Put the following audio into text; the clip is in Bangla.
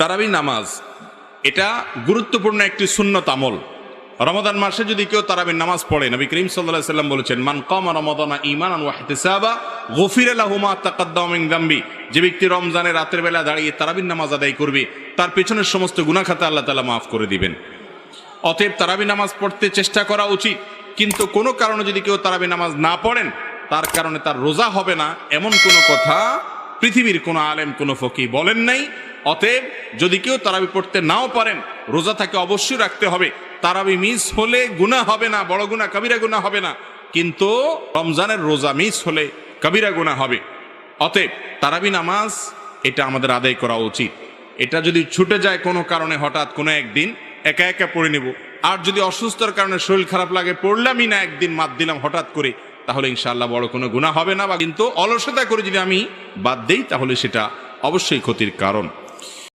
তারাবি নামাজ এটা গুরুত্বপূর্ণ একটি সুন্নত আমল। রমাদান মাসে যদি কেউ তারাবির নামাজ পড়ে, নবী করিম সাল্লাল্লাহু আলাইহি ওয়াসাল্লাম বলেছেন, মান কামা রমাদানা ঈমানান ওয়া ইহতিসাবা গুফিরা লাহু মা তাকাদ্দামা মিন যামবি। যে ব্যক্তি রমজানের রাতের বেলা দাঁড়িয়ে তারাবির নামাজ আদায় করবে, তার পেছনের সমস্ত গুনাহ খাতা আল্লাহ তাআলা মাফ করে দিবেন। অতএব তারাবি নামাজ পড়তে চেষ্টা করা উচিত। কিন্তু কোনো কারণে যদি কেউ তারাবি নামাজ না পড়েন, তার কারণে তার রোজা হবে না, এমন কোনো কথা পৃথিবীর কোনো আলেম কোনো ফকিহ বলেন নাই। অতএব যদি কেউ তারাবি পড়তে নাও পারেন, রোজা তাকে অবশ্যই রাখতে হবে। তারাবি মিস হলে গুনাহ হবে না, বড় গুনাহ কবিরা গুনাহ হবে না, কিন্তু রমজানের রোজা মিস হলে কবিরা গুনাহ হবে। অতএব তারাবি নামাজ এটা আমাদের আদায় করা উচিত। এটা যদি ছুটে যায় কোনো কারণে, হঠাৎ কোনো একদিন একা একা পড়ে নেব। আর যদি অসুস্থতার কারণে শরীর খারাপ লাগে, পড়লামই না, একদিন বাদ দিলাম হঠাৎ করে, তাহলে ইনশাআল্লাহ বড় কোনো গুনাহ হবে না। বা কিন্তু অলসতা করে যদি আমি বাদ দেই, তাহলে সেটা অবশ্যই ক্ষতির কারণ।